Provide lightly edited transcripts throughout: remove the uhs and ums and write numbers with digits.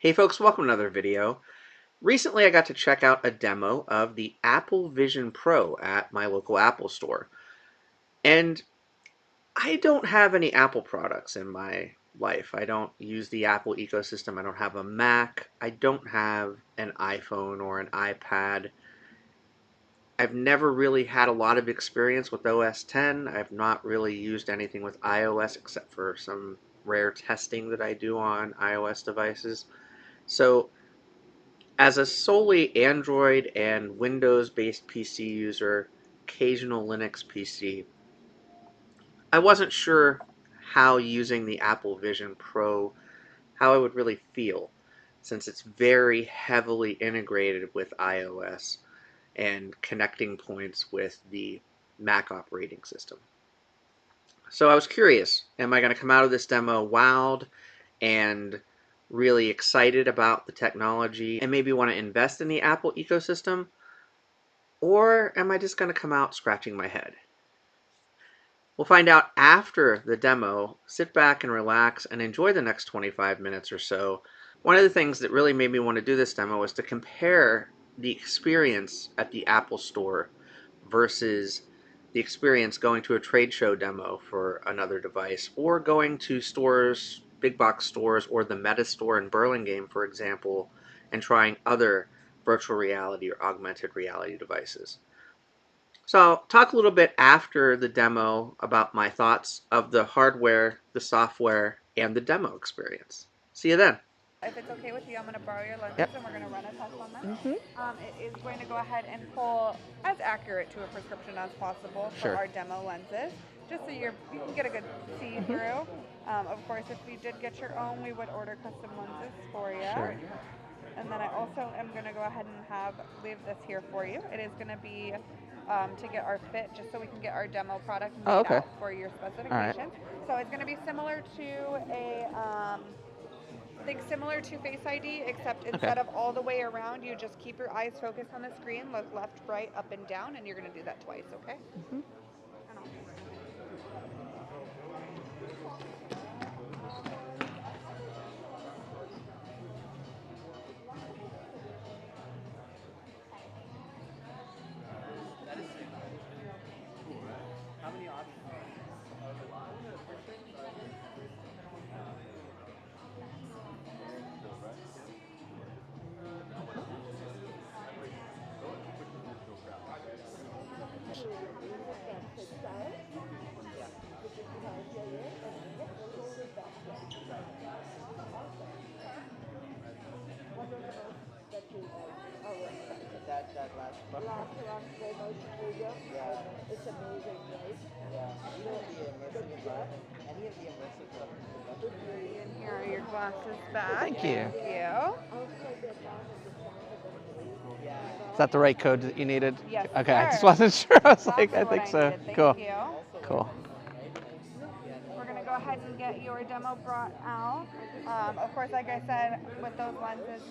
Hey folks, welcome to another video. Recently I got to check out a demo of the Apple Vision Pro at my local Apple store. And I don't have any Apple products in my life. I don't use the Apple ecosystem. I don't have a Mac. I don't have an iPhone or an iPad. I've never really had a lot of experience with OS X. I've not really used anything with iOS except for some rare testing that I do on iOS devices. So as a solely Android and Windows-based PC user, occasional Linux PC, I wasn't sure how using the Apple Vision Pro, how I would really feel, since it's very heavily integrated with iOS and connecting points with the Mac operating system. So I was curious, am I going to come out of this demo wowed and really excited about the technology and maybe want to invest in the Apple ecosystem? Or am I just going to come out scratching my head? We'll find out after the demo. Sit back and relax and enjoy the next 25 minutes or so. One of the things that really made me want to do this demo was to compare the experience at the Apple Store versus the experience going to a trade show demo for another device or going to stores, big box stores, or the Meta store in Burlingame, for example, and trying other virtual reality or augmented reality devices. So I'll talk a little bit after the demo about my thoughts of the hardware, the software, and the demo experience. See you then. If it's okay with you, I'm going to borrow your lenses. Yep. And we're going to run a test on them. It is going to go ahead and pull as accurate to a prescription as possible for our demo lenses, just so you can get a good see-through. Of course, if you did get your own, we would order custom lenses for you. Sure. And then I also am going to go ahead and leave this here for you. It is going to be to get our fit, just so we can get our demo product made out for your specifications. So it's going to be similar to similar to Face ID, except instead of all the way around, you just keep your eyes focused on the screen, look left, right, up, and down, and you're going to do that twice, okay? How many options? That last one. Yeah. It's amazing, right? Yeah. Even the immersive environment, any of the immersive stuff. And here are your glasses back. Thank you. Thank you. Is that the right code that you needed? Yes, Okay, I just sir. wasn't sure. I was Exactly like, I think so. Thank Cool. you. Cool. We're going to go ahead and get your demo brought out. Of course, like I said, with those lenses,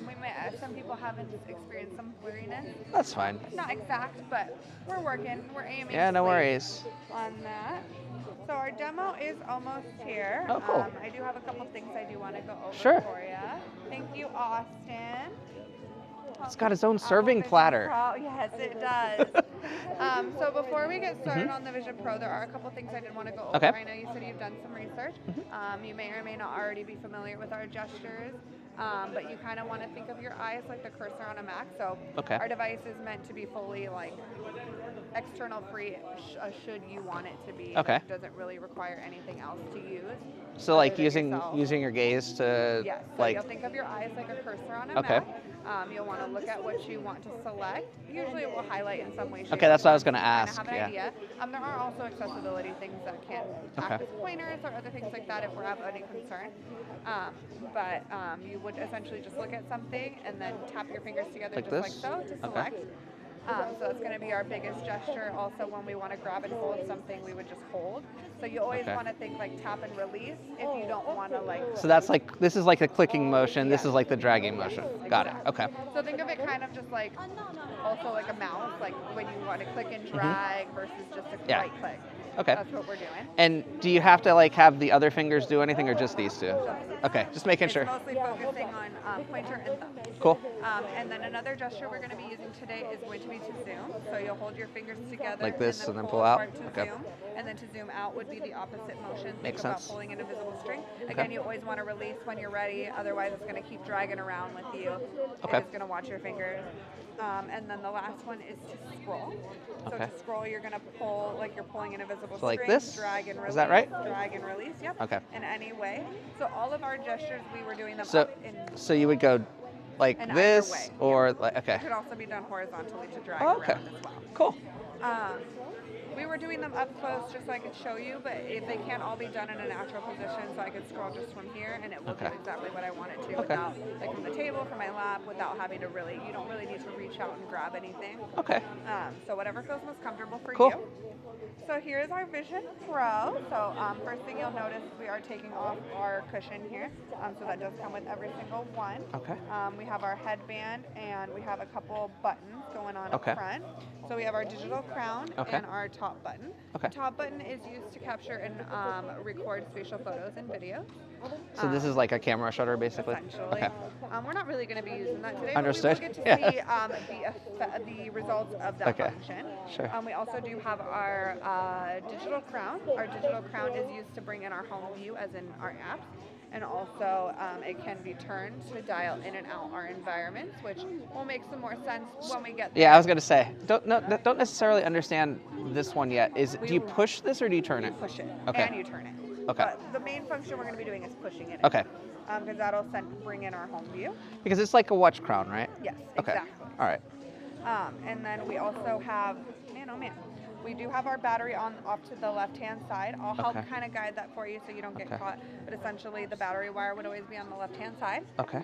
some people haven't experienced some blurriness. That's fine. Not exact, but we're aiming Yeah, no to worries. on that. So our demo is almost here. Oh, cool. I do have a couple things I do want to go over Sure. for you. Thank you, Austin. It's got its own serving platter. Yes, it does. So before we get started on the Vision Pro, there are a couple things I did want to go over. Okay. I know you said you've done some research. You may or may not already be familiar with our gestures, but you kind of want to think of your eyes like the cursor on a Mac. So our device is meant to be fully external free should you want it to be. Okay. It doesn't really require anything else to use. So using your gaze to yes. So you'll think of your eyes like a cursor on a Mac. You'll want to look at what you want to select. Usually it will highlight in some way, shape, Okay, that's what I was going to kind ask. of have an idea. There are also accessibility things that can act as pointers or other things like that if we have any concern. But you would essentially just look at something and then tap your fingers together like so to select. So that's going to be our biggest gesture. Also, when we want to grab and hold something, we would just hold. So you always Okay. want to think like tap and release if you don't want to like. So that's like, this is like the clicking motion, this Yeah. is like the dragging motion. Got it, okay. So think of it kind of just like also like a mouse, like when you want to click and drag versus just a Yeah. right click. Okay. That's what we're doing. And do you have to like have the other fingers do anything or just these two? Okay, just making It's sure. mostly focusing on pointer and thumb. Cool. And then another gesture we're going to be using today is going to be to zoom. So you'll hold your fingers together Like this and then pull apart out? to Okay. zoom. And then to zoom out would be the opposite motion. Think Makes about sense. pulling an invisible string. Again, you always want to release when you're ready. Otherwise, it's going to keep dragging around with you. Okay. It's going to watch your fingers. And then the last one is to scroll. So Okay. to scroll, you're going to pull like you're pulling an invisible So like string. this? Drag and release. Is that right? Drag and release. Yep. Okay. In any way. So all of our gestures, we were doing them So, up in. so you would go like In either this way, or like, okay. It could also be done horizontally to drag Oh, okay. around as well. Cool. We were doing them up close just so I could show you, but they can't all be done in a natural position, so I could scroll just from here and it will Okay. do exactly what I want it to Okay. without, like from the table, from my lap, without having to really, you don't really need to reach out and grab anything. Okay. So whatever feels most comfortable for Cool. you. So here's our Vision Pro. So first thing you'll notice, we are taking off our cushion here. So that does come with every single one. Okay. We have our headband and we have a couple buttons going on Okay. up front. So we have our digital crown Okay. and our top button. Okay. The top button is used to capture and record spatial photos and videos. So this is like a camera shutter basically? Essentially. Okay. We're not really going to be using that today, Understood. but we will Yeah. get to see the results of that Okay. function. Sure. We also do have our digital crown. Our digital crown is used to bring in our home view, as in our apps. And also, it can be turned to dial in and out our environments, which will make some more sense when we get there. Yeah, I was gonna say, don't necessarily understand this one yet. Do you push this or do you turn it? Push it, Okay. and you turn it. Okay. But the main function we're going to be doing is pushing it in. Okay. Because that'll bring in our home view. Because it's like a watch crown, right? Yes, Okay. exactly. All right. And then we also have, man, oh man, we do have our battery on off to the left-hand side. I'll help Okay. kind of guide that for you so you don't get Okay. caught. But essentially, the battery wire would always be on the left-hand side. Okay.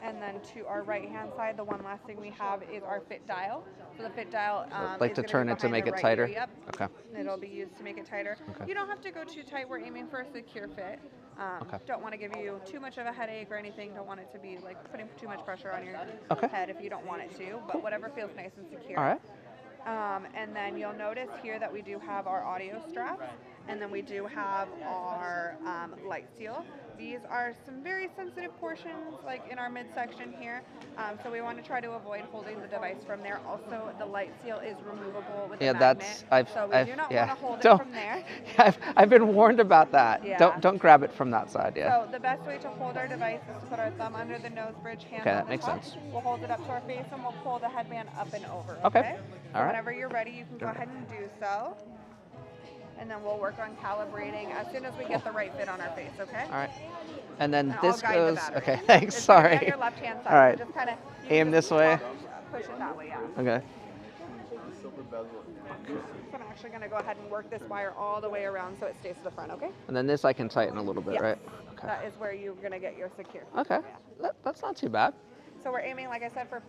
And then to our right-hand side, the one last thing we have is our fit dial. So the fit dial Like is to gonna turn be it to behind make the it right tighter? ear. Yep. Okay. It'll be used to make it tighter. Okay. You don't have to go too tight. We're aiming for a secure fit. Okay. Don't want to give you too much of a headache or anything. Don't want it to be like putting too much pressure on your Okay. head if you don't want it to. But whatever feels nice and secure. All right. And then you'll notice here that we do have our audio straps, and then we do have our light seal. These are some very sensitive portions, like in our midsection here. So we want to try to avoid holding the device from there. Also, the light seal is removable with Yeah, a magnet. that's so we do not yeah. want to hold Don't- it from there. I've been warned about that. Yeah. Don't grab it from that side. Yeah. So the best way to hold our device is to put our thumb under the nose bridge, hand Okay, on that the makes top. sense. We'll hold it up to our face and we'll pull the headband up and over. Okay. So All right. whenever you're ready, you can go ahead and do so. And then we'll work on calibrating as soon as we get the right fit on our face, okay? All right. And then And I'll this guide the goes. battery. Okay. Thanks. It's gonna be on Sorry. your left-hand side. All right. So just kind of Aim this way. Push it that way, yeah. Okay. So I'm actually going to go ahead and work this wire all the way around so it stays to the front, okay? And then this I can tighten a little bit, Yes. right? Okay. That is where you're going to get your secure. Okay. That's not too bad. So we're aiming, like I said, for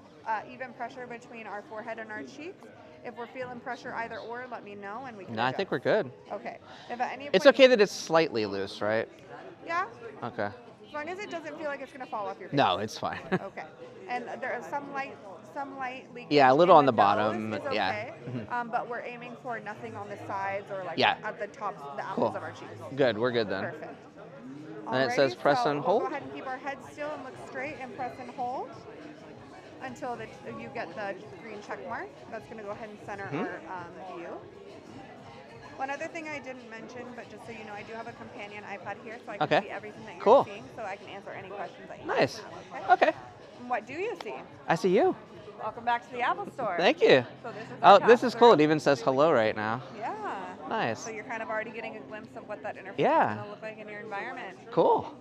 even pressure between our forehead and our cheeks. If we're feeling pressure either or, let me know and we can No, I adjust. think we're good. Okay. If at any It's point- okay that it's slightly loose, right? Yeah, Okay. as long as it doesn't feel like it's going to fall off your face. No, it's fine. Okay. And there is some light leakage. Yeah, a little in on the nose bottom, is yeah. okay. Mhm. But we're aiming for nothing on the sides or like Yeah. at the tops, the apples Cool. of our cheeks. Good. We're good then. Perfect. And it says Alrighty, press so and we'll hold? Go ahead and keep our head still and look straight and press and hold until you get the green check mark. That's going to go ahead and center our view. One other thing I didn't mention, but just so you know, I do have a companion iPad here, so I can Okay. see everything that you're Cool. seeing, so I can answer any questions that you Nice. have. Okay? Okay. And what do you see? I see you. Welcome back to the Apple Store. Thank you. So this is Oh, our this is pass-through. cool. It even says hello right now. Yeah. Nice. So you're kind of already getting a glimpse of what that interface Yeah. is going to look like in your environment. Cool.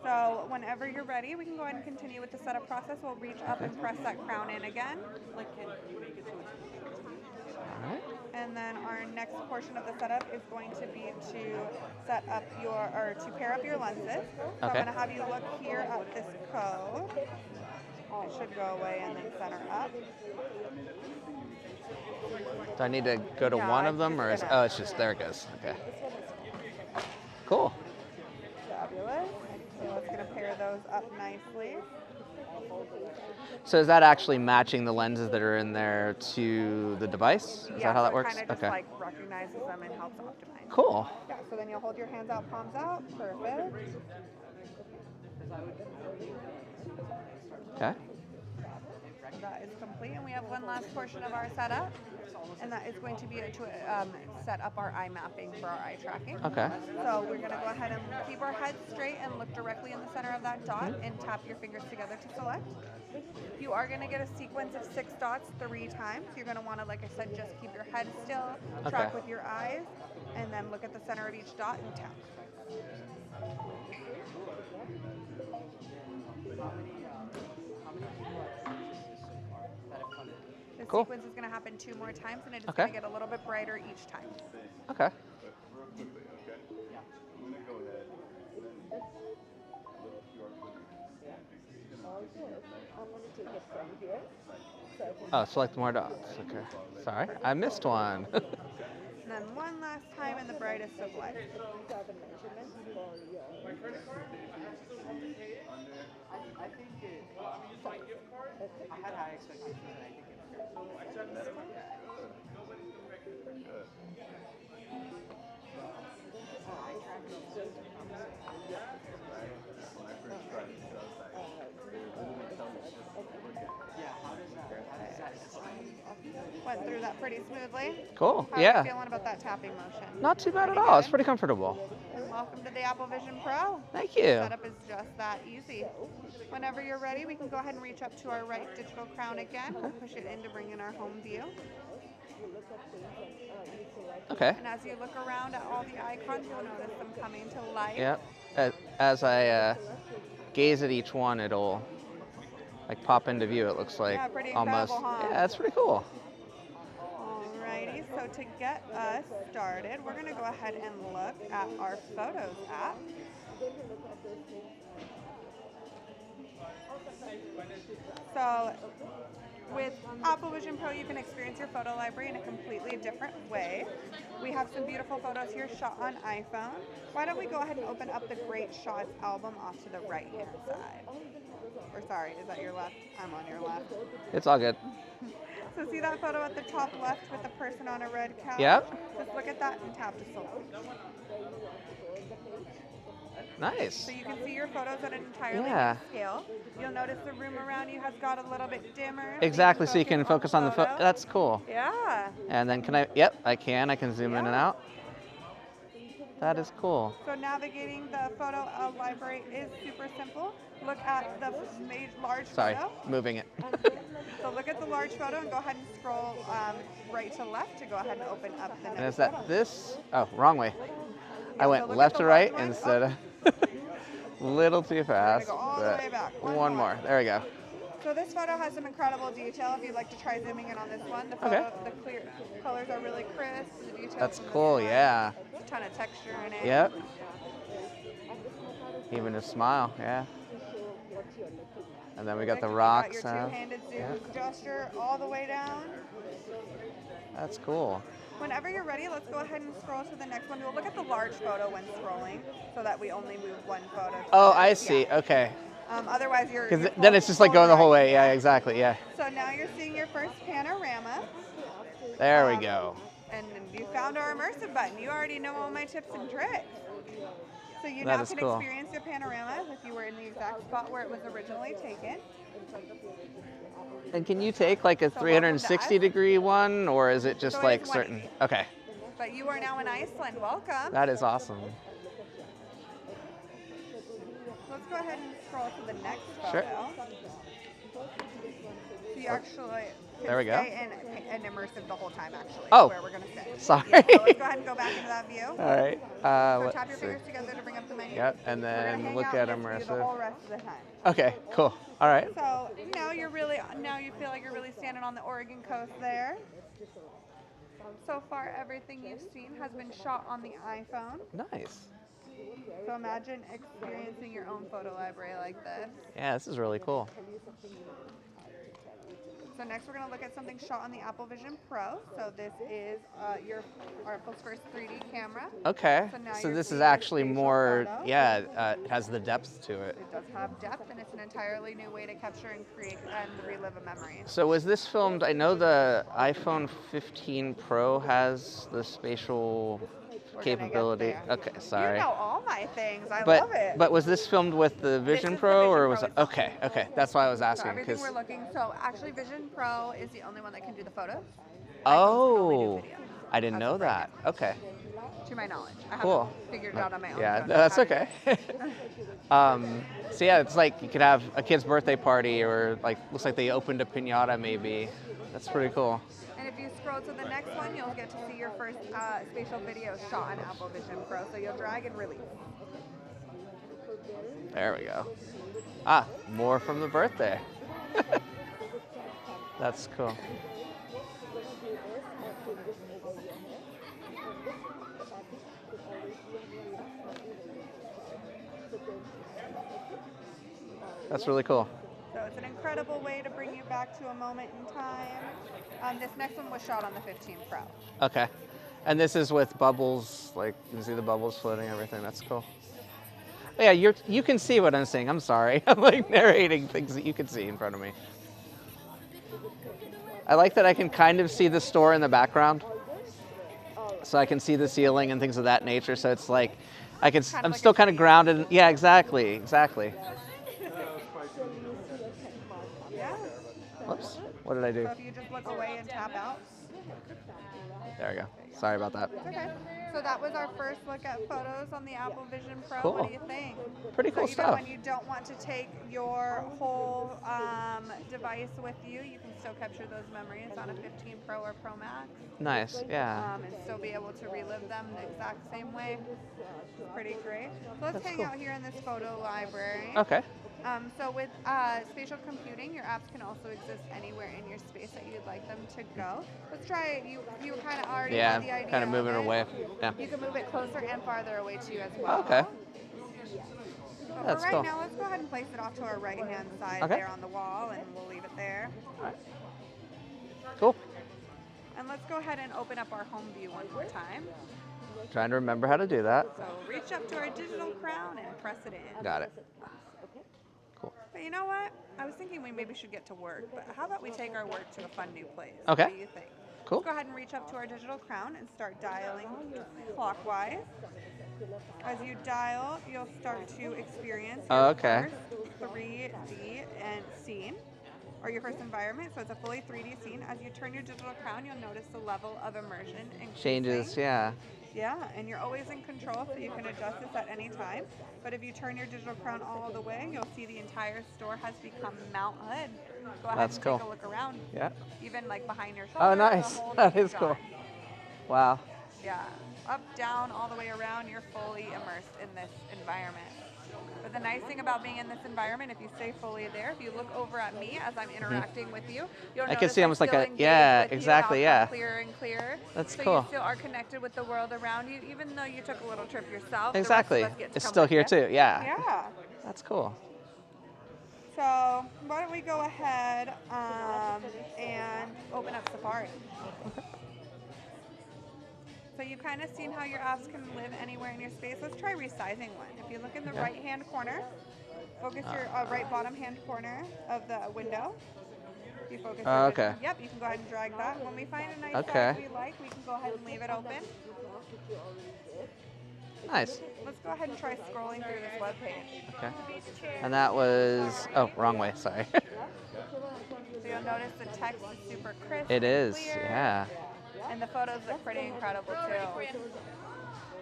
So whenever you're ready, we can go ahead and continue with the setup process. We'll reach up and press that crown in again. All right. And then our next portion of the setup is going to be to set up to pair up your lenses. So Okay. I'm going to have you look here at this code. It should go away and then center up. Do I need to go to No, one of it's them, just or is, gonna- oh, it's just, there it goes. Okay. Cool. Fabulous. So it's going to pair those up nicely. So is that actually matching the lenses that are in there to the device? Is Yeah, that how so that works? It kind of just Okay. like recognizes them and helps optimize. Cool. Yeah, so then you'll hold your hands out, palms out. Perfect. Okay. That is complete, and we have one last portion of our setup, and that is going to be to set up our eye mapping for our eye tracking. Okay. So we're going to go ahead and keep our head straight and look directly in the center of that dot and tap your fingers together to select. You are going to get a sequence of 6 dots 3 times. You're going to want to, like I said, just keep your head still, track Okay. with your eyes, and then look at the center of each dot and tap. The Cool. sequence is going to happen 2 more times, and it is Okay. going to get a little bit brighter each time. Okay. Oh, select more dots. Okay. Sorry, I missed one. And then one last time in the brightest of light. Went through that pretty smoothly. Cool. How are you Yeah. feeling about that tapping motion? Not too bad at Pretty all. It's good? pretty comfortable. Welcome to the Apple Vision Pro. Thank you. Setup is just that easy. Whenever you're ready, we can go ahead and reach up to our right digital crown again. We'll push it in to bring in our home view. Okay. And as you look around at all the icons, you'll notice them coming to life. Yep. As I gaze at each one, it'll like pop into view. It looks like Yeah, pretty almost. incredible, huh? Yeah, that's pretty cool. Alrighty, so to get us started, we're going to go ahead and look at our Photos app. So with Apple Vision Pro, you can experience your photo library in a completely different way. We have some beautiful photos here shot on iPhone. Why don't we go ahead and open up the Great Shots album off to the right-hand side? Or sorry, is that your left? I'm on your left. It's all good. So see that photo at the top left with the person on a red couch? Yep. Just look at that and tap to select. Nice. So you can see your photos at an entirely Yeah. new scale. You'll notice the room around you has got a little bit dimmer. Exactly. So you can focus on the photo. photo. That's cool. Yeah. And then can I? Yep, I can. I can zoom in and Yeah. out. That is cool. So navigating the photo library is super simple. Look at the large Sorry, photo. moving it. So look at the large photo and go ahead and scroll right to left to go ahead and open up the next And is photo. that this? Oh, wrong way. I so went look at left the to right large one. instead of little too fast. go all the but way back. One One more. more. There we go. So this photo has some incredible detail. If you'd like to try zooming in on this one, the photo, the clear colors are really crisp. The details That's from this cool. one, Yeah. There's a ton of texture in it. Yep. Even a smile. Yeah. And then we got the You rocks. got your two-handed zoom gesture all the way down. That's cool. Whenever you're ready, let's go ahead and scroll to the next one. We'll look at the large photo when scrolling, so that we only move one photo. to Oh, the I next. see. Yeah. Okay. Otherwise, you're. Because you're then it's just like going the whole way. Yeah, right. exactly. Yeah. So now you're seeing your first panorama. There we go. And you found our immersive button. You already know all my tips and tricks. So you That now is can cool. experience your panorama as if you were in the exact spot where it was originally taken. And can you take like a So 360 degree one, or is it just So it like is certain? 180. Okay. But you are now in Iceland. Welcome. That is awesome. Let's go ahead and scroll to the next Sure. photo. So you actually can There we go. stay in immersive the whole time, actually. Oh. Where we're going to stay. Sorry. Yeah, so let's go ahead and go back into that view. All right. So Let's tap your see. fingers together to bring up the menu. Yep, and We're gonna then hang look out at in this view the immersive. whole rest of the time. Okay, cool. All right. So now you feel like you're really standing on the Oregon coast there. So far, everything you've seen has been shot on the iPhone. Nice. So imagine experiencing your own photo library like this. Yeah, this is really cool. So next we're going to look at something shot on the Apple Vision Pro. So this is Apple's first 3D camera. Okay. So now So you're this is seeing actually spatial more, photo. yeah, it has the depth to it. It does have depth, and it's an entirely new way to capture and create and relive a memory. So was this filmed, I know the iPhone 15 Pro has the spatial We're capability. gonna get there. Okay, sorry. You know all my things. I love it. But was this filmed with the Vision is the Pro, Vision or Pro was it? itself. Okay, that's why I was So asking. everything we're looking. So actually, Vision Pro is the only one that can do the photos. Oh, video, I didn't as know of right that. Okay, To my knowledge, I cool. haven't figured it out on my own. Yeah, so no, that's how to do okay. So yeah, it's like you could have a kid's birthday party, or like looks like they opened a piñata maybe. That's pretty cool. And if you scroll to the next one, you'll get to see your first spatial video shot on Apple Vision Pro. So you'll drag and release. There we go. Ah, more from the birthday. That's cool. That's really cool. So it's an incredible way to bring you back to a moment in time. This next one was shot on the 15 Pro. Okay. And this is with bubbles, like you can see the bubbles floating, everything. That's cool. Oh, yeah, you can see what I'm saying. I'm sorry. I'm like narrating things that you can see in front of me. I like that I can kind of see the store in the background. So I can see the ceiling and things of that nature. So it's like I'm like still a kind of dream. grounded. Yeah, exactly. Yeah. Whoops. What did I do? So if you just look away and tap out. There we go. Sorry about that. It's okay. So that was our first look at photos on the Apple Vision Pro. Cool. What do you think? Pretty cool so even stuff. when you don't want to take your whole device with you, you can still capture those memories on a 15 Pro or Pro Max. Nice. Yeah. And still be able to relive them the exact same way. It's pretty great. So let's That's hang cool. out here in this photo library. Okay. So with spatial computing, your apps can also exist anywhere in your space that you'd like them to go. Let's try it. You kind of already Yeah, have the idea kind of moving it. away. Yeah. You can move it closer and farther away to you as well. Okay. But That's for right cool. now, let's go ahead and place it off to our right-hand side Okay. there on the wall, and we'll leave it there. Cool. And let's go ahead and open up our home view one more time. Trying to remember how to do that. So reach up to our digital crown and press it in. Got it. But you know what? I was thinking we maybe should get to work, but how about we take our work to a fun new place? Okay. What do you think? Cool. Let's go ahead and reach up to our digital crown and start dialing clockwise. As you dial, you'll start to experience your Okay. first 3D and scene, or your first environment. So it's a fully 3D scene. As you turn your digital crown, you'll notice the level of immersion increasing. Changes. Yeah. Yeah, and you're always in control, so you can adjust this at any time. But if you turn your digital crown all the way, you'll see the entire store has become Mount Hood. Go ahead That's and cool. take a look around, Yeah. even like behind your shoulder. Oh, the nice. whole That thing is cool. shot. Wow. Yeah, up, down, all the way around, you're fully immersed in this environment. But the nice thing about being in this environment, if you stay fully there, if you look over at me as I'm interacting with you, you'll I can notice see I'm almost like still a- engaged yeah, with you, exactly, how I'll yeah. come clearer and clearer. That's so cool. you still are connected with the world around you, even though you took a little trip yourself. Exactly. The rest of us get to It's come still with here you. too. Yeah. Yeah. That's cool. So why don't we go ahead and open up Safari. So you've kind of seen how your apps can live anywhere in your space. Let's try resizing one. If you look in the Okay. right-hand corner, focus your right bottom-hand corner of the window. If you focus your Okay. vision- Yep, you can go ahead and drag that. When we find a nice Okay. size we like, we can go ahead and leave it open. Nice. Let's go ahead and try scrolling through this webpage. Okay. And that was, oh, wrong way, sorry. So you'll notice the text is super crisp. It and is, clear, yeah. And the photos look pretty incredible too.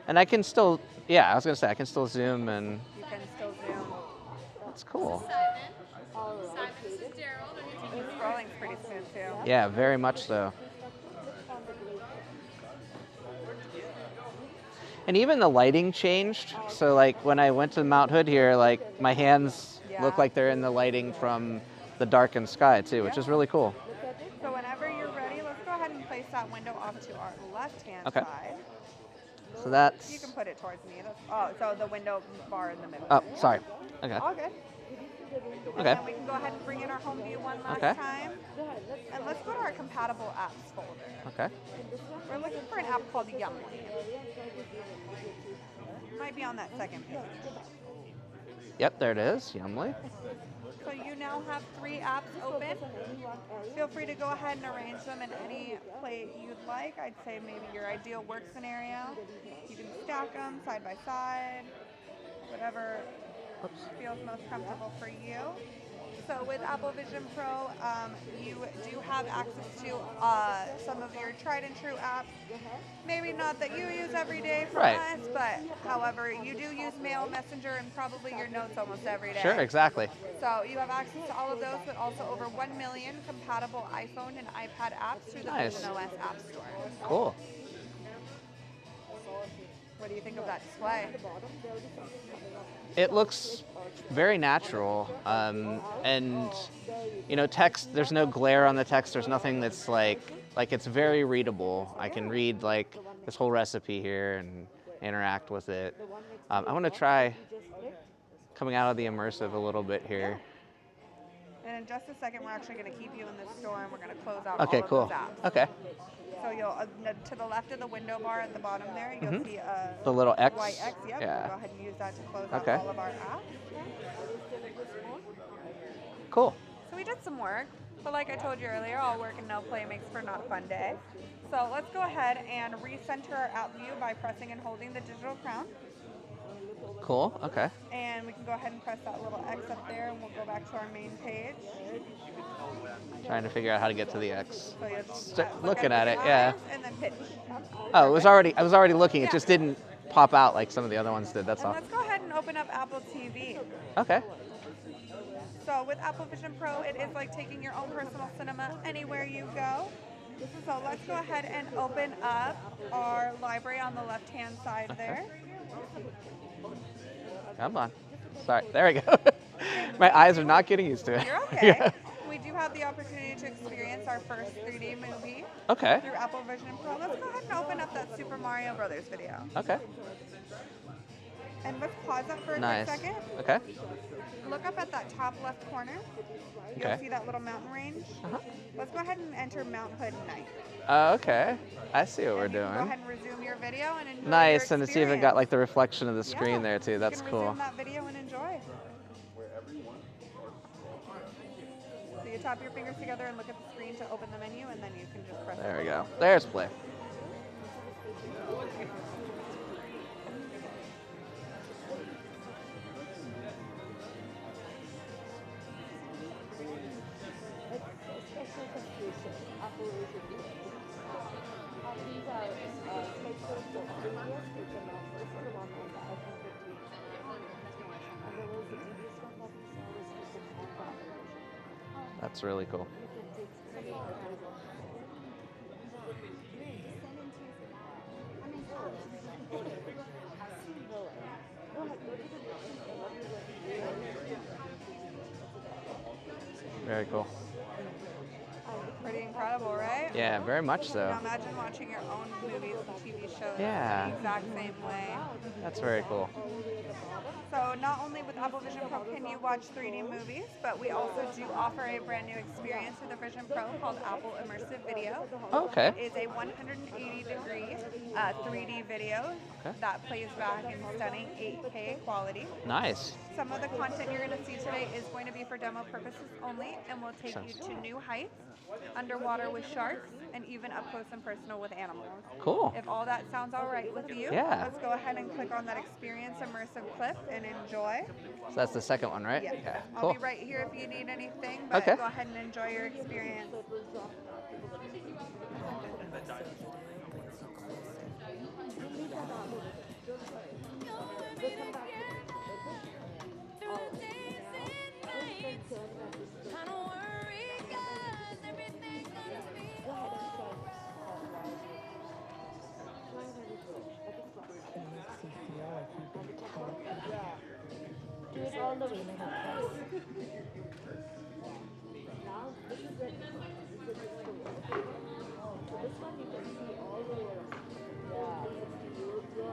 And I can still, yeah, I was gonna say, I can still zoom and You can still zoom. it's cool. Simon, this is Daryl. And scrolling's pretty smooth too. Yeah, very much so. And even the lighting changed. So like when I went to Mount Hood here, like my hands look Yeah. like they're in the lighting from the darkened sky too, which is really cool. So whenever you're ready, let's go ahead and place that window off to our left-hand Okay. side. So that's. You can put it towards me. Oh, so the window bar in the middle. Oh, sorry. Okay. All good. Okay. And then we can go ahead and bring in our home view one last Okay. time. And let's go to our compatible apps folder. Okay. We're looking for an app called Yumly. Might be on that second page. Yep, there it is. Yumly. So you now have 3 apps open. Feel free to go ahead and arrange them in any plate you'd like. I'd say maybe your ideal work scenario. You can stack them side by side, whatever feels most comfortable for you. So with Apple Vision Pro, you do have access to some of your tried and true apps. Maybe not that you use every day from Right. us, but however, you do use Mail, Messenger, and probably your notes almost every day. Sure, exactly. So you have access to all of those, but also over 1 million compatible iPhone and iPad apps through the Nice. Vision OS App Store. Cool. What do you think of that display? It looks very natural, and text. There's no glare on the text. There's nothing that's like it's very readable. I can read like this whole recipe here and interact with it. I want to try coming out of the immersive a little bit here. And in just a second, we're actually going to keep you in the store and we're going to close out Okay, all cool. of those apps. Okay. So you'll to the left of the window bar at the bottom there, you'll see a The little X. white X. Yep. Yeah. Go ahead and use that to close out Okay. all of our apps. Cool. So we did some work, but like I told you earlier, all work and no play makes for not a fun day. So let's go ahead and recenter our app view by pressing and holding the digital crown. Cool. Okay. And we can go ahead and press that little X up there and we'll go back to our main page. Trying to figure out how to get to the X. So you just look Looking at the it, yeah. eyes and then pitch. Oh, I was already looking. It Yeah. just didn't pop out like some of the other ones did. That's And all. let's go ahead and open up Apple TV. Okay. So with Apple Vision Pro, it is like taking your own personal cinema anywhere you go. So let's go ahead and open up our library on the left-hand side there. Come on. Sorry. There we go. My eyes are not getting used to it. You're okay. Yeah. We do have the opportunity to experience our first 3D movie Okay. through Apple Vision Pro. Let's go ahead and open up that Super Mario Brothers video. Okay. And let's pause that for a Nice. quick second. Okay. Look up at that top left corner. You'll Okay. see that little mountain range. Uh-huh. Let's go ahead and enter Mount Hood Night. Okay. I see what we're And you can go doing. ahead and resume your video and enjoy Nice, your and it's even got like the experience. reflection of the screen Yeah. there too. That's You can cool. resume that video and enjoy. So you tap your fingers together and look at the screen to open the menu, and then you can just press. There it. we go. There's play. That's really cool. Very cool. Pretty incredible, right? Yeah, very much so. Now imagine watching your own movies and TV shows Yeah. the exact same way. That's very cool. So not only with Apple Vision Pro can you watch 3D movies, but we also do offer a brand new experience with the Vision Pro called Apple Immersive Video. Okay. It is a 180-degree 3D video Okay. that plays back in stunning 8K quality. Nice. Some of the content you're going to see today is going to be for demo purposes only and will take you to new heights, underwater with sharks, and even up close and personal with animals. Cool. If all that sounds all right with you, Yeah. let's go ahead and click on that experience immersive clip and enjoy. So that's the second one, right? Yes. Yeah. I'll Cool. be right here if you need anything, but Okay. go ahead and enjoy your experience. Do it all the way like that. Now, this is the so this one you can see all the way around. Yeah.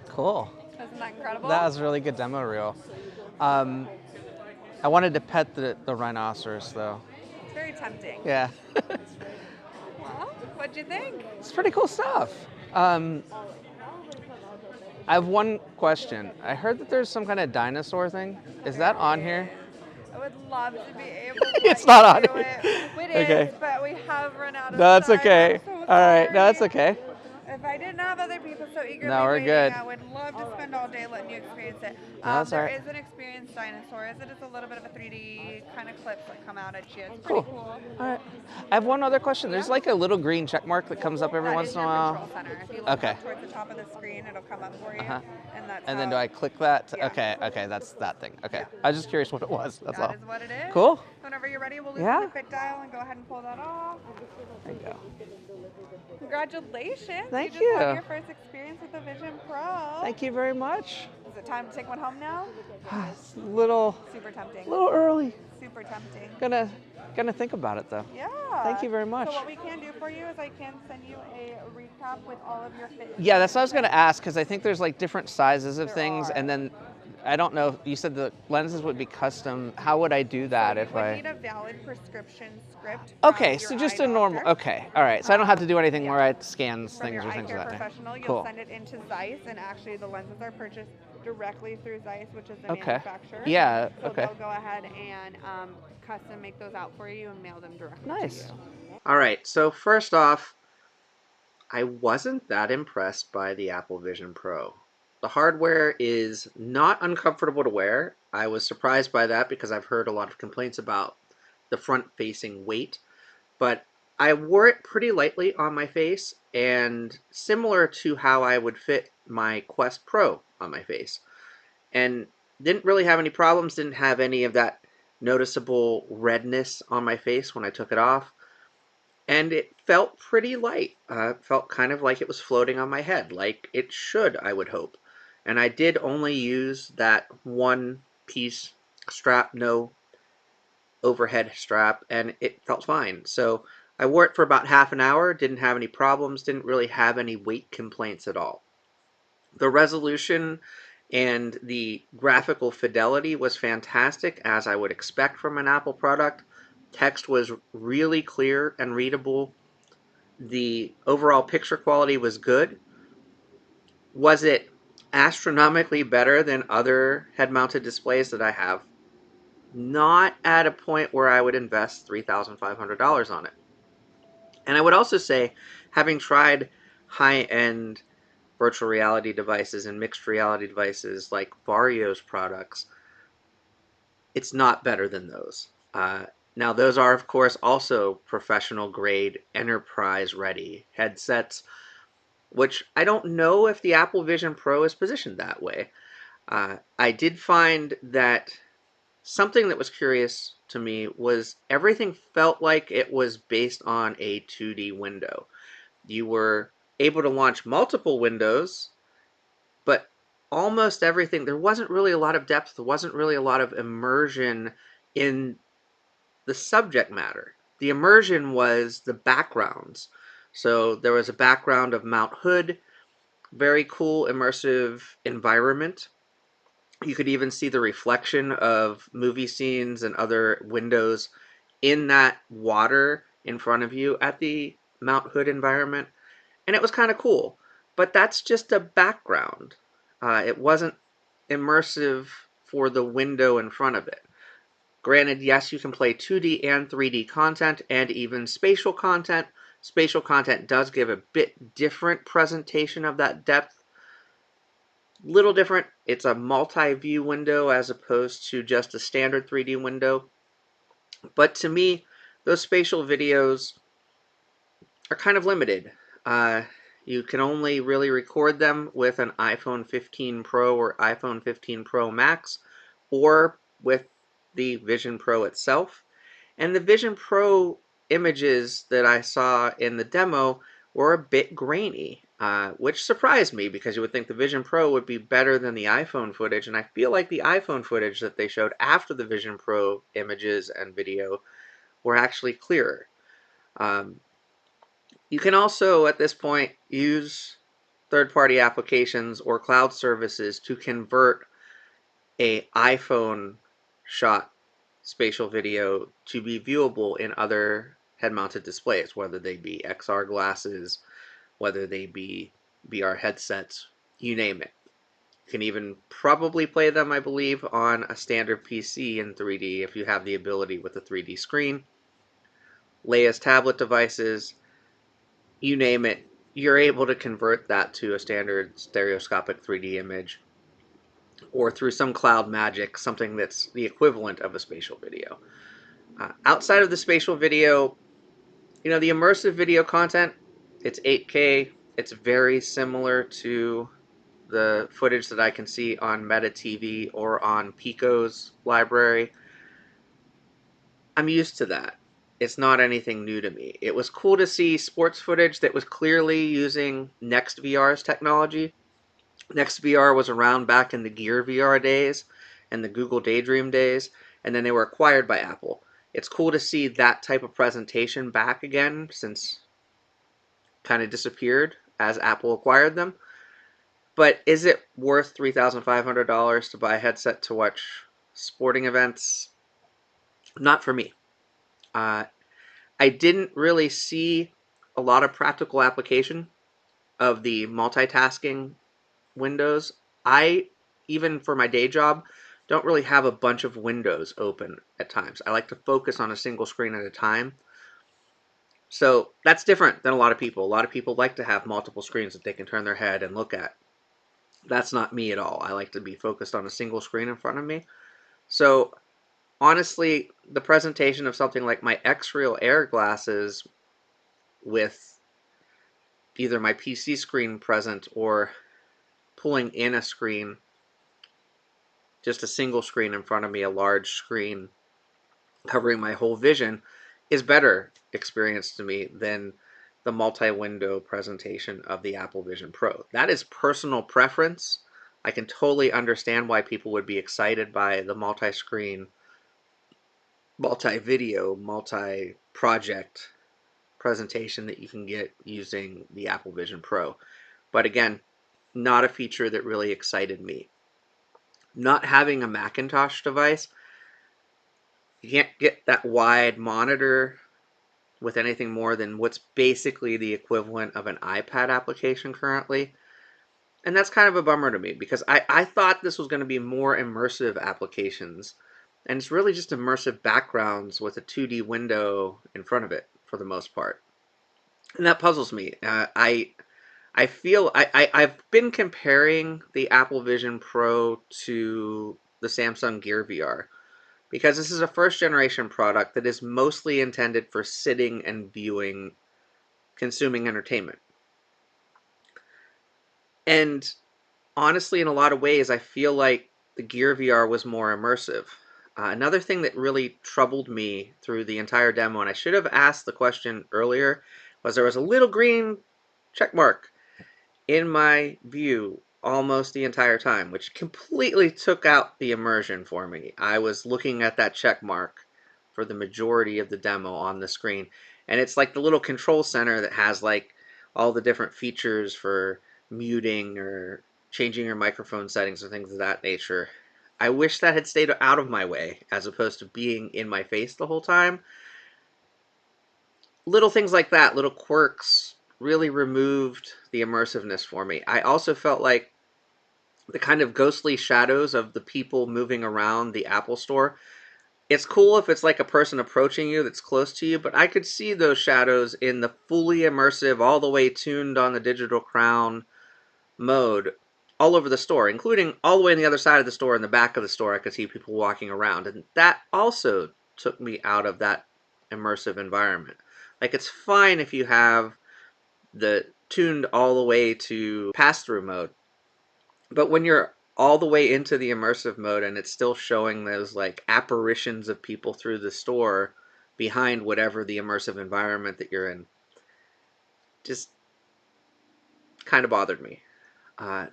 Cool. Isn't that incredible? That was a really good demo reel. I wanted to pet the rhinoceros though. It's very tempting. Yeah. Well, what'd you think? It's pretty cool stuff. I have one question. I heard that there's some kind of dinosaur thing. Is that on here? I would love to be able to It's let not you on do here. it. It Okay. is, but we have run out of No, that's time. okay. I'm so All right, no, that's sorry. okay. If I didn't have other people so eagerly No, we're waiting, good. I would love to spend all day letting you experience it. No, that's all There right. is an experienced dinosaur. It is a little bit of a 3D kind of clips that come out at you. It's Cool. pretty cool. All right. I have one other question. There's like a little green check mark that comes up every That once is in a your while. control center. If you look Okay. up towards the top of the screen, it'll come up for you. Uh-huh. And that's And then how- do I click that? Yeah. Okay, that's that thing. Okay. I was just curious what it was. That's all. That is what it is. Cool. Whenever you're ready, we'll loosen Yeah. the fit dial and go ahead and pull that off. There you go. Congratulations. Thank you. Just had you. your first experience with the Vision Pro. Thank you very much. Is it time to take one home now? It's a little Super tempting. early. Super tempting. Gonna think about it though. Yeah. Thank you very much. So what we can do for you is I can send you a recap with all of your fit. Yeah, that's what I was gonna ask because I think there's like different sizes of There things, are. and then I don't know. You said the lenses would be custom. How would I do that if We I? need a valid prescription script. from Okay, your so just eye a normal. doctor. Okay, all right. So I don't have to do anything Yeah. where I scan From things your or eye things care like that. professional, you'll Cool. send it into Zeiss, and actually the lenses are purchased directly through Zeiss, which is the Okay. manufacturer. Yeah. So Okay. they'll go ahead and custom make those out for you and mail them directly Nice. to you. All right, so first off, I wasn't that impressed by the Apple Vision Pro. The hardware is not uncomfortable to wear. I was surprised by that because I've heard a lot of complaints about the front-facing weight, but I wore it pretty lightly on my face and similar to how I would fit my Quest Pro on my face. And didn't really have any problems, didn't have any of that noticeable redness on my face when I took it off. And it felt pretty light. Felt kind of like it was floating on my head, like it should, I would hope. And I did only use that one piece strap, no overhead strap, and it felt fine. So I wore it for about half an hour, didn't have any problems, didn't really have any weight complaints at all. The resolution and the graphical fidelity was fantastic, as I would expect from an Apple product. Text was really clear and readable. The overall picture quality was good. Was it astronomically better than other head-mounted displays that I have? Not at a point where I would invest $3,500 on it. And I would also say, having tried high-end virtual reality devices and mixed reality devices like Vario's products, it's not better than those. Now, those are, of course, also professional-grade, enterprise-ready headsets, which I don't know if the Apple Vision Pro is positioned that way. I did find that something that was curious to me was everything felt like it was based on a 2D window. You were able to launch multiple windows, but almost everything, there wasn't really a lot of depth, there wasn't really a lot of immersion in the subject matter. The immersion was the backgrounds. So there was a background of Mount Hood, very cool immersive environment. You could even see the reflection of movie scenes and other windows in that water in front of you at the Mount Hood environment. And it was kind of cool. But that's just a background. It wasn't immersive for the window in front of it. Granted, yes, you can play 2D and 3D content and even spatial content. Spatial content does give a bit different presentation of that depth. Little different. It's a multi-view window as opposed to just a standard 3D window. But to me, those spatial videos are kind of limited. You can only really record them with an iPhone 15 Pro or iPhone 15 Pro Max, or with the Vision Pro itself. And the Vision Pro images that I saw in the demo were a bit grainy, which surprised me because you would think the Vision Pro would be better than the iPhone footage, and I feel like the iPhone footage that they showed after the Vision Pro images and video were actually clearer. You can also, at this point, use third-party applications or cloud services to convert a iPhone shot spatial video to be viewable in other head-mounted displays, whether they be XR glasses, whether they be VR headsets, you name it. You can even probably play them, I believe, on a standard PC in 3D if you have the ability with a 3D screen. Leia's tablet devices, you name it, you're able to convert that to a standard stereoscopic 3D image, or through some cloud magic, something that's the equivalent of a spatial video. Outside of the spatial video, the immersive video content, it's 8K. It's very similar to the footage that I can see on Meta TV or on Pico's library. I'm used to that. It's not anything new to me. It was cool to see sports footage that was clearly using NextVR's technology. NextVR was around back in the Gear VR days and the Google Daydream days, and then they were acquired by Apple. It's cool to see that type of presentation back again, since kind of disappeared as Apple acquired them. But is it worth $3,500 to buy a headset to watch sporting events? Not for me. I didn't really see a lot of practical application of the multitasking windows. I, even for my day job, don't really have a bunch of windows open at times. I like to focus on a single screen at a time. So that's different than a lot of people. A lot of people like to have multiple screens that they can turn their head and look at. That's not me at all. I like to be focused on a single screen in front of me. So honestly, the presentation of something like my X-Real Air glasses with either my PC screen present or pulling in a screen, just a single screen in front of me, a large screen covering my whole vision, is better experience to me than the multi-window presentation of the Apple Vision Pro. That is personal preference. I can totally understand why people would be excited by the multi-screen, multi-video, multi-project presentation that you can get using the Apple Vision Pro. But again, not a feature that really excited me. Not having a Macintosh device, you can't get that wide monitor with anything more than what's basically the equivalent of an iPad application currently. And that's kind of a bummer to me, because I thought this was going to be more immersive applications. And it's really just immersive backgrounds with a 2D window in front of it for the most part. And that puzzles me. I feel I've been comparing the Apple Vision Pro to the Samsung Gear VR, because this is a first generation product that is mostly intended for sitting and viewing, consuming entertainment. And honestly, in a lot of ways, I feel like the Gear VR was more immersive. Another thing that really troubled me through the entire demo, and I should have asked the question earlier, was there was a little green check mark in my view almost the entire time, which completely took out the immersion for me. I was looking at that check mark for the majority of the demo on the screen, and it's like the little control center that has like all the different features for muting or changing your microphone settings or things of that nature. I wish that had stayed out of my way as opposed to being in my face the whole time. Little things like that, little quirks, really removed the immersiveness for me. I also felt like the kind of ghostly shadows of the people moving around the Apple Store. It's cool if it's like a person approaching you that's close to you, but I could see those shadows in the fully immersive, all the way tuned on the Digital Crown mode all over the store, including all the way on the other side of the store, in the back of the store. I could see people walking around, and that also took me out of that immersive environment. Like, it's fine if you have the tuned all the way to pass-through mode, but when you're all the way into the immersive mode and it's still showing those like apparitions of people through the store behind whatever the immersive environment that you're in, just kind of bothered me.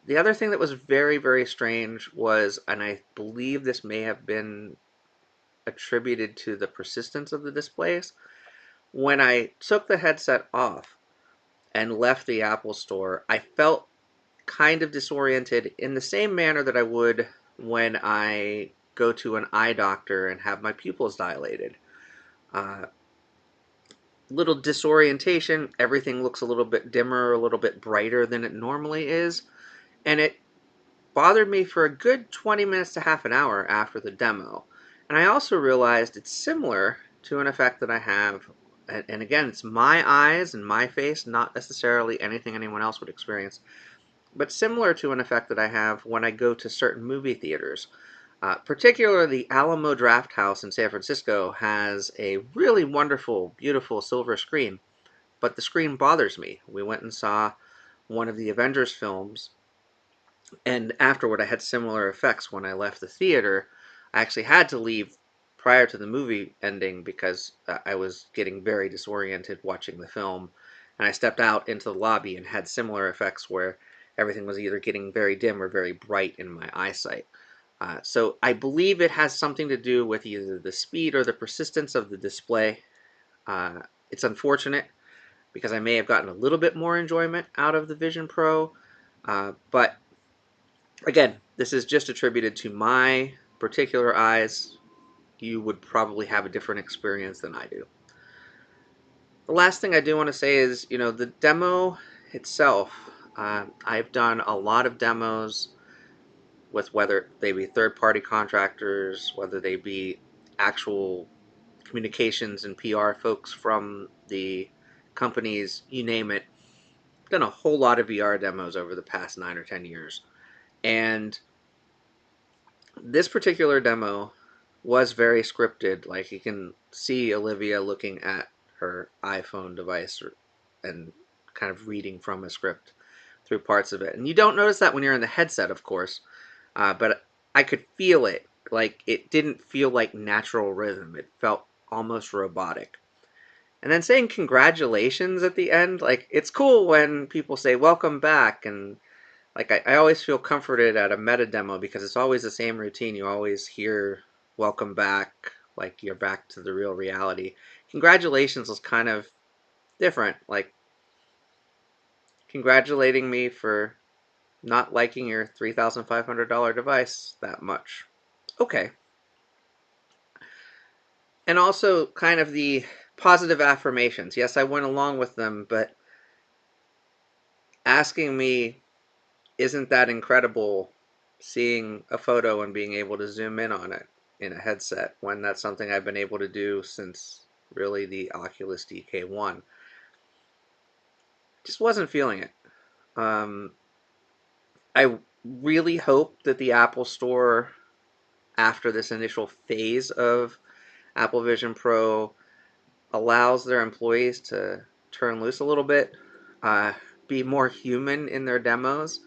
The other thing that was very, very strange was, and I believe this may have been attributed to the persistence of the displays, when I took the headset off and left the Apple Store, I felt kind of disoriented in the same manner that I would when I go to an eye doctor and have my pupils dilated. Uh, Little disorientation, everything looks a little bit dimmer, a little bit brighter than it normally is, and it bothered me for a good 20 minutes to half an hour after the demo. And I also realized it's similar to an effect that I have, and again, it's my eyes and my face, not necessarily anything anyone else would experience, but similar to an effect that I have when I go to certain movie theaters. Particularly, the Alamo Drafthouse in San Francisco has a really wonderful, beautiful silver screen, but the screen bothers me. We went and saw one of the Avengers films, and afterward I had similar effects when I left the theater. I actually had to leave prior to the movie ending because I was getting very disoriented watching the film, and I stepped out into the lobby and had similar effects where everything was either getting very dim or very bright in my eyesight. So I believe it has something to do with either the speed or the persistence of the display. Uh, it's unfortunate because I may have gotten a little bit more enjoyment out of the Vision Pro, but again, this is just attributed to my particular eyes. You would probably have a different experience than I do. The last thing I do want to say is, the demo itself. I've done a lot of demos with whether they be third-party contractors, whether they be actual communications and PR folks from the companies, you name it. I've done a whole lot of VR demos over the past 9 or 10 years. And this particular demo was very scripted. Like, you can see Olivia looking at her iPhone device and kind of reading from a script through parts of it. And you don't notice that when you're in the headset, of course, but I could feel it. Like, it didn't feel like natural rhythm. It felt almost robotic. And then saying congratulations at the end, like, it's cool when people say welcome back, and like, I always feel comforted at a meta demo because it's always the same routine. You always hear welcome back, like you're back to the real reality. Congratulations was kind of different, like congratulating me for not liking your $3,500 device that much. Okay. And also kind of the positive affirmations. Yes, I went along with them, but asking me, isn't that incredible, seeing a photo and being able to zoom in on it in a headset when that's something I've been able to do since really the Oculus DK1. Just wasn't feeling it. I really hope that the Apple Store, after this initial phase of Apple Vision Pro, allows their employees to turn loose a little bit, be more human in their demos,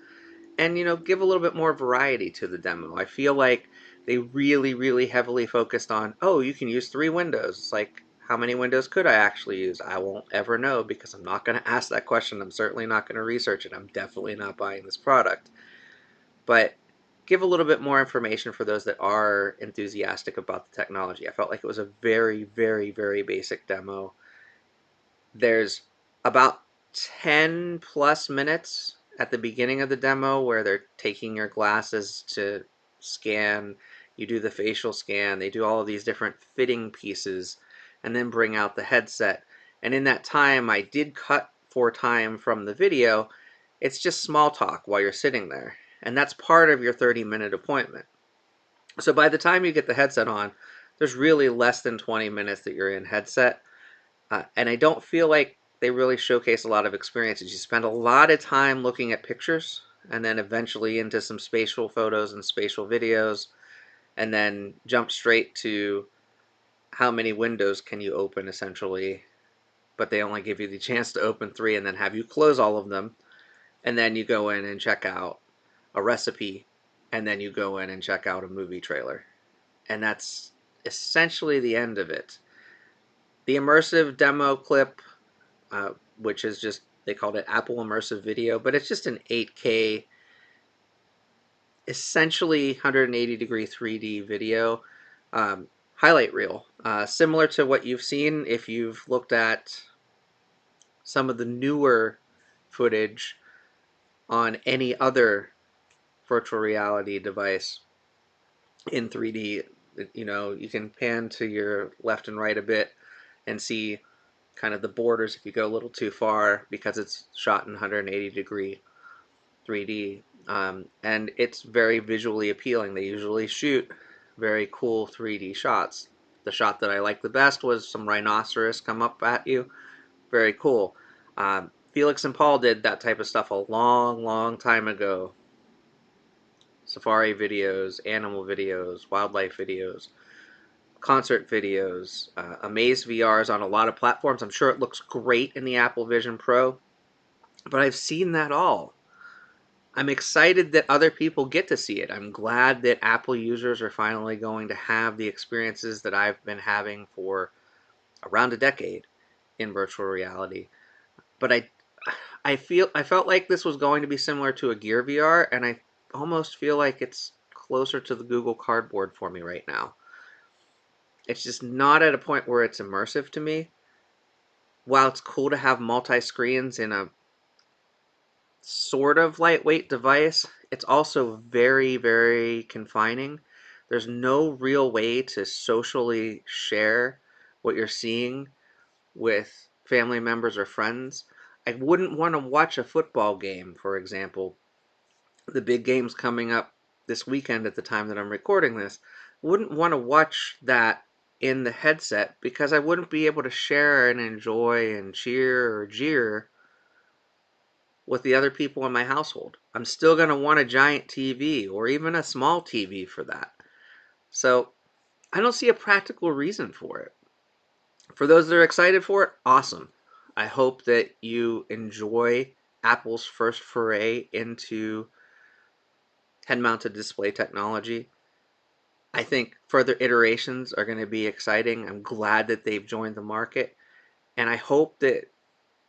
and give a little bit more variety to the demo. I feel like they really, really heavily focused on, oh, you can use 3 windows. It's like, how many windows could I actually use? I won't ever know because I'm not going to ask that question. I'm certainly not going to research it. I'm definitely not buying this product. But give a little bit more information for those that are enthusiastic about the technology. I felt like it was a very, very, very basic demo. There's about 10 plus minutes at the beginning of the demo where they're taking your glasses to scan. You do the facial scan. They do all of these different fitting pieces and then bring out the headset. And in that time, I did cut for time from the video. It's just small talk while you're sitting there. And that's part of your 30-minute appointment. So by the time you get the headset on, there's really less than 20 minutes that you're in headset. And I don't feel like they really showcase a lot of experiences. You spend a lot of time looking at pictures and then eventually into some spatial photos and spatial videos, and then jump straight to how many windows can you open essentially, but they only give you the chance to open 3 and then have you close all of them, and then you go in and check out a recipe, and then you go in and check out a movie trailer. And that's essentially the end of it. The immersive demo clip, which is just, they called it Apple Immersive Video, but it's just an 8K, essentially 180-degree 3D video highlight reel, similar to what you've seen if you've looked at some of the newer footage on any other virtual reality device in 3D. You can pan to your left and right a bit and see kind of the borders if you go a little too far because it's shot in 180-degree 3D. And it's very visually appealing. They usually shoot very cool 3D shots. The shot that I liked the best was some rhinoceros come up at you. Very cool. Felix and Paul did that type of stuff a long, long time ago. Safari videos, animal videos, wildlife videos, concert videos, Amaze VRs on a lot of platforms. I'm sure it looks great in the Apple Vision Pro, but I've seen that all. I'm excited that other people get to see it. I'm glad that Apple users are finally going to have the experiences that I've been having for around a decade in virtual reality. But I felt like this was going to be similar to a Gear VR, and I almost feel like it's closer to the Google Cardboard for me right now. It's just not at a point where it's immersive to me. While it's cool to have multi-screens in a sort of lightweight device, it's also very, very confining. There's no real way to socially share what you're seeing with family members or friends. I wouldn't want to watch a football game, for example. The big game's coming up this weekend at the time that I'm recording this. Wouldn't want to watch that in the headset because I wouldn't be able to share and enjoy and cheer or jeer with the other people in my household. I'm still going to want a giant TV or even a small TV for that. So I don't see a practical reason for it. For those that are excited for it, awesome. I hope that you enjoy Apple's first foray into head-mounted display technology. I think further iterations are going to be exciting. I'm glad that they've joined the market. And I hope that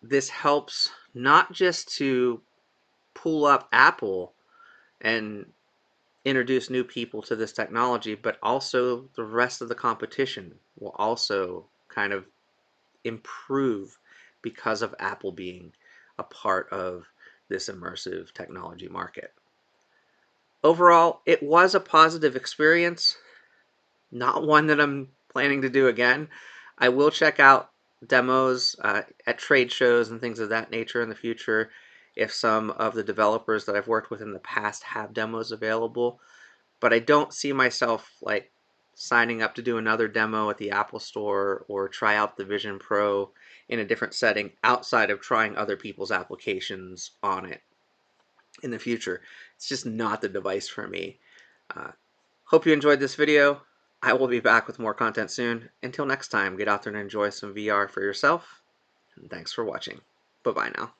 this helps not just to pull up Apple and introduce new people to this technology, but also the rest of the competition will also kind of improve because of Apple being a part of this immersive technology market. Overall, it was a positive experience, not one that I'm planning to do again. I will check out demos at trade shows and things of that nature in the future if some of the developers that I've worked with in the past have demos available, but I don't see myself like signing up to do another demo at the Apple Store or try out the Vision Pro in a different setting outside of trying other people's applications on it in the future. It's just not the device for me. Hope you enjoyed this video. I will be back with more content soon. Until next time, get out there and enjoy some VR for yourself. And thanks for watching. Bye-bye now.